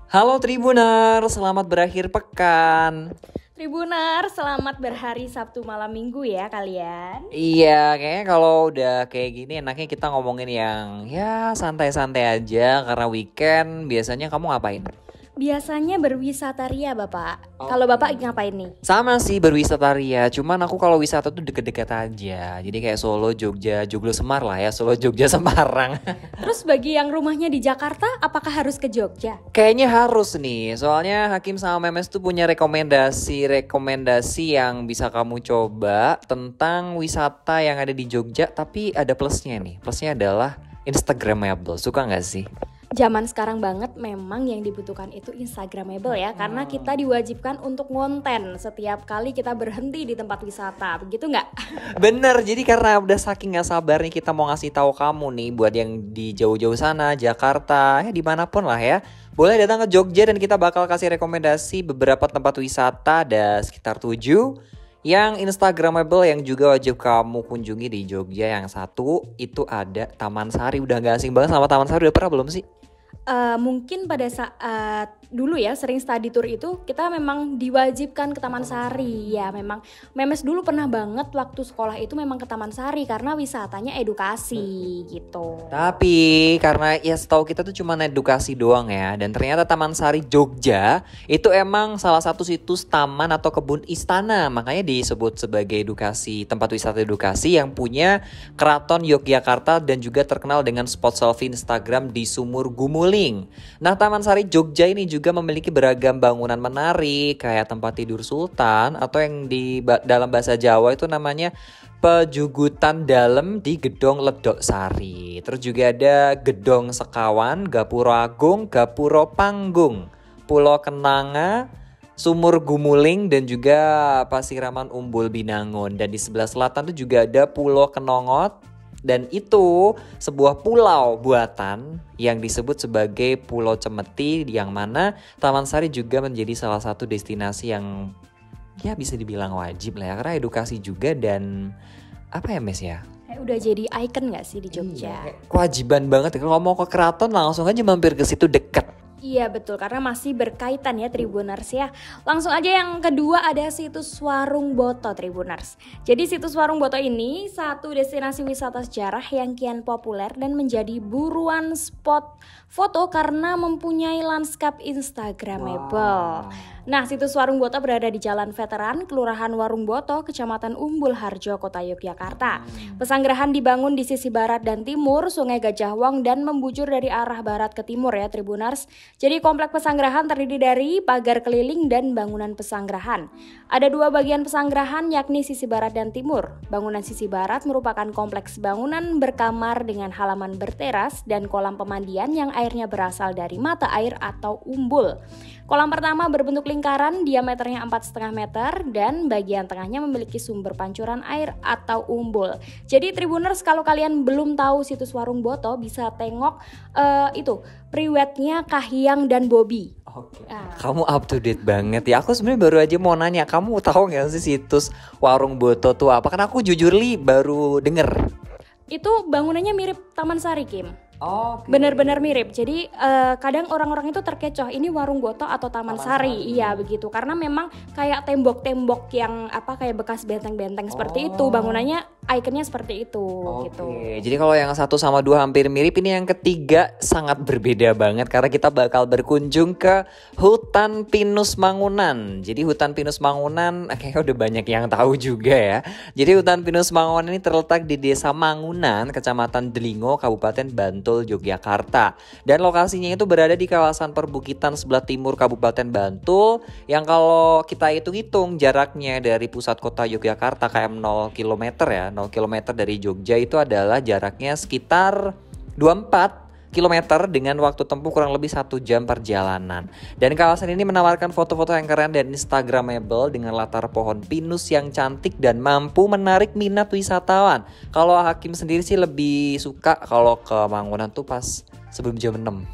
Halo Tribuner, selamat berakhir pekan. Tribuner, selamat berhari Sabtu malam minggu ya kalian. Iya, kayaknya kalau udah kayak gini enaknya kita ngomongin yang ya santai-santai aja karena weekend. Biasanya kamu ngapain? Biasanya berwisata ria Bapak. Kalau Bapak ngapain nih? Sama sih berwisata ria, cuman aku kalau wisata tuh deket-deket aja. Jadi kayak Solo, Jogja, Joglo Semar lah ya, Solo, Jogja, Semarang. Terus bagi yang rumahnya di Jakarta, apakah harus ke Jogja? Kayaknya harus nih, soalnya Hakim sama Memes tuh punya rekomendasi yang bisa kamu coba tentang wisata yang ada di Jogja, tapi ada plusnya nih. Plusnya adalah Instagramable, suka nggak sih? Zaman sekarang banget memang yang dibutuhkan itu Instagramable ya. Karena kita diwajibkan untuk ngonten setiap kali kita berhenti di tempat wisata, begitu nggak? Bener, jadi karena udah saking gak sabar nih kita mau ngasih tahu kamu nih buat yang di jauh-jauh sana, Jakarta, ya dimanapun lah ya. Boleh datang ke Jogja dan kita bakal kasih rekomendasi beberapa tempat wisata, ada sekitar 7 yang Instagramable yang juga wajib kamu kunjungi di Jogja. Yang satu itu ada Taman Sari. Udah gak asing banget sama Taman Sari, udah pernah belum sih? Mungkin pada saat dulu ya sering study tour itu kita memang diwajibkan ke Taman Sari. Ya memang Memes dulu pernah banget waktu sekolah itu memang ke Taman Sari karena wisatanya edukasi gitu. Tapi karena ya setahu kita tuh cuma edukasi doang ya. Dan ternyata Taman Sari Jogja itu emang salah satu situs taman atau kebun istana. Makanya disebut sebagai edukasi, tempat wisata edukasi yang punya Keraton Yogyakarta dan juga terkenal dengan spot selfie Instagram di Sumur Gumuling. Nah, Taman Sari Jogja ini juga memiliki beragam bangunan menarik kayak tempat tidur sultan atau yang di dalam bahasa Jawa itu namanya Pejugutan Dalem di Gedong Ledok Sari. Terus juga ada Gedong Sekawan, Gapuro Agung, Gapuro Panggung, Pulau Kenanga, Sumur Gumuling dan juga Pasiraman Umbul Binangun. Dan di sebelah selatan tuh juga ada Pulau Kenongot. Dan itu sebuah pulau buatan yang disebut sebagai Pulau Cemeti, yang mana Taman Sari juga menjadi salah satu destinasi yang ya bisa dibilang wajib lah ya, karena edukasi juga dan apa ya Mes ya? Kayak udah jadi icon gak sih di Jogja? Kewajiban banget ya. Kalau mau ke keraton langsung aja mampir ke situ, deket. Iya betul, karena masih berkaitan ya Tribuners ya. Langsung aja yang kedua ada situs Warung Boto Tribuners. Jadi situs Warung Boto ini satu destinasi wisata sejarah yang kian populer dan menjadi buruan spot foto karena mempunyai lanskap Instagramable. Nah, situs Warung Boto berada di Jalan Veteran, Kelurahan Warung Boto, Kecamatan Umbul Harjo, Kota Yogyakarta. Pesanggerahan dibangun di sisi barat dan timur Sungai Gajah Wong dan membujur dari arah barat ke timur ya Tribuners. Jadi komplek pesanggerahan terdiri dari pagar keliling dan bangunan pesanggerahan. Ada dua bagian pesanggerahan yakni sisi barat dan timur. Bangunan sisi barat merupakan kompleks bangunan berkamar dengan halaman berteras dan kolam pemandian yang airnya berasal dari mata air atau umbul. Kolam pertama berbentuk lingkaran, diameternya 4,5 meter dan bagian tengahnya memiliki sumber pancuran air atau umbul. Jadi Tribuners, kalau kalian belum tahu situs Warung Boto bisa tengok itu priwetnya Kahiyang dan Bobby. Oke. Kamu up to date banget ya. Aku sebenarnya baru aja mau nanya, kamu tahu nggak sih situs Warung Boto tuh apa? Kan aku jujur baru denger. Itu bangunannya mirip Taman Sari, Kim. Okay. Benar-benar mirip. Jadi kadang orang-orang itu terkecoh ini Warung Boto atau Taman Sari. Iya begitu. Karena memang kayak tembok-tembok yang kayak bekas benteng-benteng seperti itu. Bangunannya ikonnya seperti itu gitu. Jadi kalau yang 1 sama 2 hampir mirip, ini yang ketiga sangat berbeda banget karena kita bakal berkunjung ke Hutan Pinus Mangunan. Jadi Hutan Pinus Mangunan kayaknya udah banyak yang tahu juga ya. Jadi Hutan Pinus Mangunan ini terletak di Desa Mangunan, Kecamatan Delingo, Kabupaten Bantul, Yogyakarta. Dan lokasinya itu berada di kawasan perbukitan sebelah timur Kabupaten Bantul yang kalau kita hitung-hitung jaraknya dari pusat kota Yogyakarta kayak 0 km ya. 0 km dari Jogja itu adalah jaraknya sekitar 24 km dengan waktu tempuh kurang lebih 1 jam perjalanan. Dan kawasan ini menawarkan foto-foto yang keren dan instagramable dengan latar pohon pinus yang cantik dan mampu menarik minat wisatawan. Kalau Hakim sendiri sih lebih suka kalau ke Mangunan tuh pas sebelum jam 6.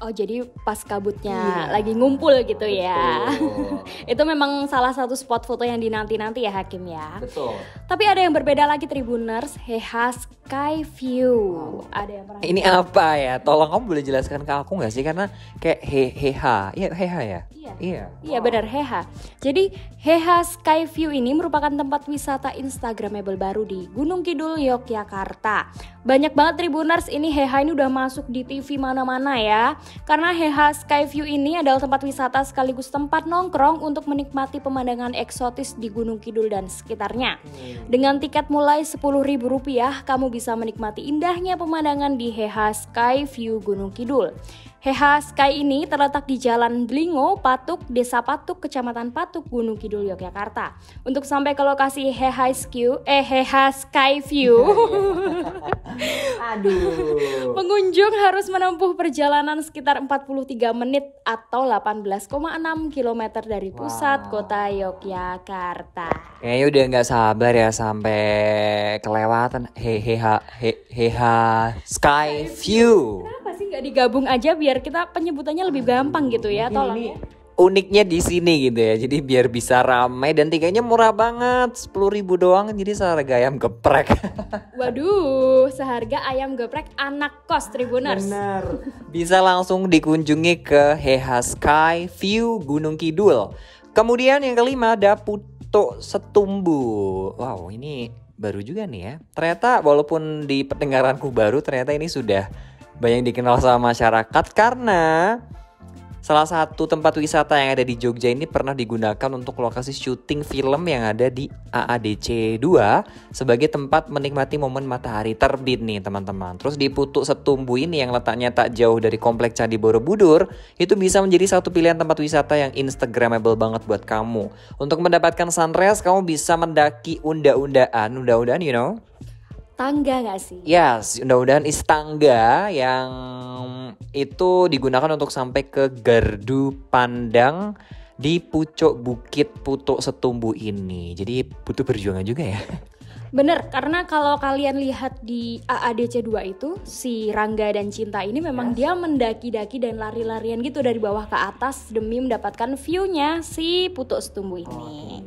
Oh, jadi pas kabutnya Iya, lagi ngumpul gitu ya. betul. Itu memang salah satu spot foto yang dinanti-nanti ya Hakim ya. Betul. Tapi ada yang berbeda lagi Tribuners, Heha Sky View. Ada yang pernah Ini apa ya? Tolong kamu boleh jelaskan ke aku nggak sih? Karena kayak heha, iya heha ya. Iya. Iya benar Heha. Jadi Heha Sky View ini merupakan tempat wisata instagramable baru di Gunung Kidul, Yogyakarta. Banyak banget Tribuners, ini Heha ini udah masuk di TV mana-mana ya. Karena Heha Sky View ini adalah tempat wisata sekaligus tempat nongkrong untuk menikmati pemandangan eksotis di Gunung Kidul dan sekitarnya. Dengan tiket mulai Rp10.000, kamu bisa menikmati indahnya pemandangan di Heha Sky View Gunung Kidul. Heha Sky ini terletak di Jalan Blingo, Patuk, Desa Patuk, Kecamatan Patuk, Gunung Kidul, Yogyakarta. Untuk sampai ke lokasi Heha Sky View, Aduh. pengunjung harus menempuh perjalanan sekitar 43 menit atau 18,6 km dari pusat kota Yogyakarta. Kayaknya udah nggak sabar ya sampai kelewatan Heha Sky View. Kenapa sih nggak digabung aja biar kita penyebutannya lebih gampang gitu ya, tolong ya. Uniknya di sini gitu ya. Jadi biar bisa ramai dan tiketnya murah banget, 10.000 doang. Jadi seharga ayam geprek. Waduh, seharga ayam geprek anak kos Tribuners. Benar. Bisa langsung dikunjungi ke Heha Sky View Gunung Kidul. Kemudian yang kelima ada Putok Setumbu. Wow, ini baru juga nih ya. Ternyata walaupun di pendengaranku baru, ternyata ini sudah banyak dikenal sama masyarakat karena salah satu tempat wisata yang ada di Jogja ini pernah digunakan untuk lokasi syuting film yang ada di AADC 2 sebagai tempat menikmati momen matahari terbit nih teman-teman. Terus di Putuk Setumbu ini yang letaknya tak jauh dari Komplek Candi Borobudur, itu bisa menjadi satu pilihan tempat wisata yang instagramable banget buat kamu. Untuk mendapatkan sunrise, kamu bisa mendaki unda-undaan, you know? Tangga gak sih? Yes, unda-undaan is tangga yang itu digunakan untuk sampai ke Gardu Pandang di pucuk Bukit Putuk Setumbu ini. Jadi butuh perjuangan juga ya. Bener, karena kalau kalian lihat di AADC 2 itu, si Rangga dan Cinta ini memang dia mendaki-daki dan lari-larian gitu dari bawah ke atas demi mendapatkan view-nya si Putuk Setumbu ini.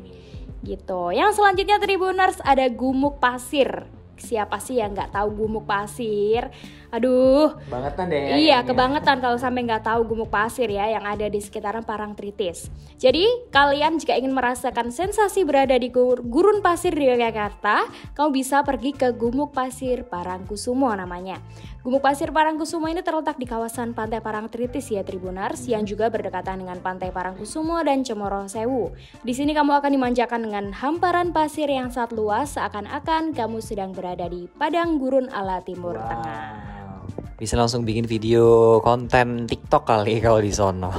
Gitu. Yang selanjutnya Tribuners ada Gumuk Pasir. Siapa sih yang nggak tahu Gumuk Pasir? Aduh, Kebangetan deh ya. iya kebangetan kalau sampai nggak tahu Gumuk Pasir ya yang ada di sekitaran Parangtritis. Jadi kalian jika ingin merasakan sensasi berada di gurun pasir di Yogyakarta, kamu bisa pergi ke Gumuk Pasir Parangkusumo namanya. Gumuk Pasir Parangkusumo ini terletak di kawasan Pantai Parangtritis ya Tribuners, yang juga berdekatan dengan Pantai Parangkusumo dan Cemoro Sewu. Di sini kamu akan dimanjakan dengan hamparan pasir yang sangat luas, seakan-akan kamu sedang berada di padang gurun ala Timur Tengah. Bisa langsung bikin video konten TikTok kali kalau di sono.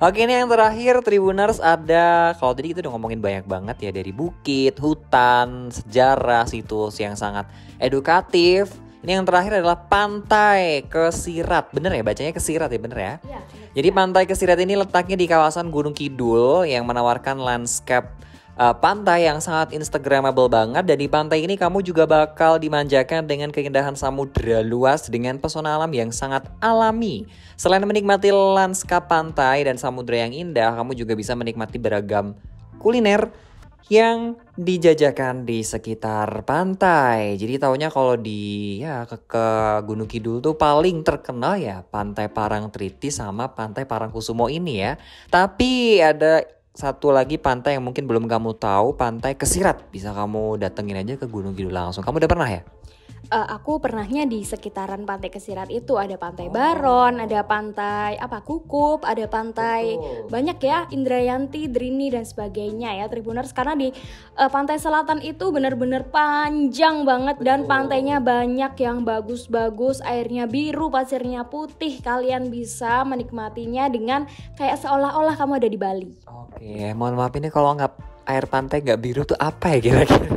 Oke, ini yang terakhir Tribuners ada, kalau tadi kita udah ngomongin banyak banget ya, dari bukit, hutan, sejarah, situs yang sangat edukatif. Ini yang terakhir adalah Pantai Kesirat. Bener ya bacanya Kesirat ya, bener ya? Iya. Jadi Pantai Kesirat ini letaknya di kawasan Gunung Kidul yang menawarkan landscape pantai yang sangat instagramable banget. Dan di pantai ini kamu juga bakal dimanjakan dengan keindahan samudera luas dengan pesona alam yang sangat alami. Selain menikmati lanskap pantai dan samudera yang indah, kamu juga bisa menikmati beragam kuliner yang dijajakan di sekitar pantai. Jadi taunya kalau di ke Gunung Kidul tuh paling terkenal ya Pantai Parangtritis sama Pantai Parangkusumo ini ya. Tapi ada satu lagi pantai yang mungkin belum kamu tahu, Pantai Kesirat. Bisa kamu datengin aja ke Gunung Kidul langsung. Kamu udah pernah ya? Aku pernahnya di sekitaran Pantai Kesirat itu ada Pantai Baron, ada Pantai Kukup, ada pantai banyak ya, Indrayanti, Drini dan sebagainya ya Tribuners. Karena di pantai selatan itu benar-benar panjang banget dan pantainya banyak yang bagus-bagus, airnya biru, pasirnya putih. Kalian bisa menikmatinya dengan kayak seolah-olah kamu ada di Bali. Oke, mohon maaf ini kalau nggak air pantai nggak biru tuh apa ya kira-kira?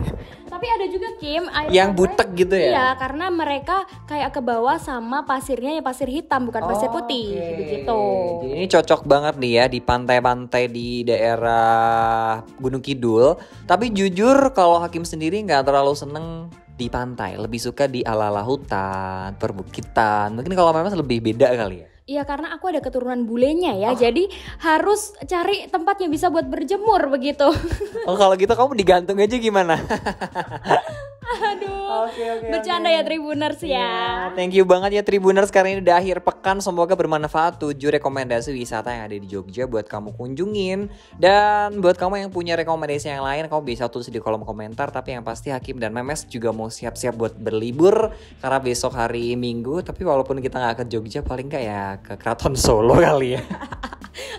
Tapi ada juga Kim air Yang pantai, butek gitu ya? Iya, karena mereka kayak ke bawah sama pasirnya ya pasir hitam bukan pasir putih begitu. Jadi ini cocok banget nih ya di pantai-pantai di daerah Gunung Kidul. Tapi jujur kalau Hakim sendiri nggak terlalu seneng di pantai, lebih suka di ala-ala hutan, perbukitan. Mungkin kalau memang lebih beda kali ya. Iya, karena aku ada keturunan bulenya ya, jadi harus cari tempat yang bisa buat berjemur begitu. Oh kalau gitu kamu digantung aja gimana? Aduh, Oke. bercanda ya Tribuners ya. Thank you banget ya Tribuners, karena ini udah akhir pekan. Semoga bermanfaat 7 rekomendasi wisata yang ada di Jogja buat kamu kunjungin. Dan buat kamu yang punya rekomendasi yang lain, kamu bisa tulis di kolom komentar. Tapi yang pasti Hakim dan Memes juga mau siap-siap buat berlibur, karena besok hari Minggu. Tapi walaupun kita gak ke Jogja, paling gak ya ke Keraton Solo kali ya.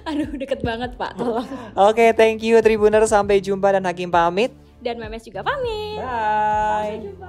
Aduh, deket banget Pak, tolong. Oke, thank you Tribuners, sampai jumpa dan Hakim pamit. Dan Memes juga pamit. Bye. Sampai jumpa.